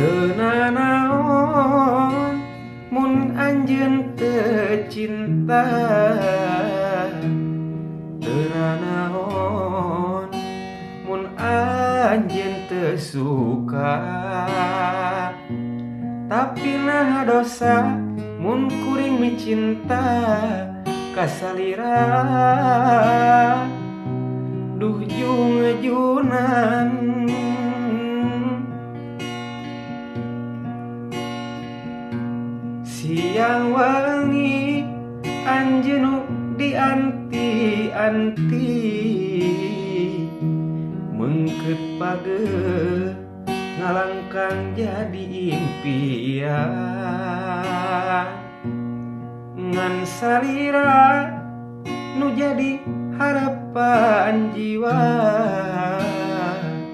Teu nanaon mun anjeun teu cinta, teu nanaon mun anjeun teu suka. Tapi nah dosa mun kuring micinta ka salira, duh jungejunan. Siang wangi anjeun nu dianti-anti, mengkeut pageuh ngalangkang jadi impian. Ngan salira nu jadi harapan jiwa,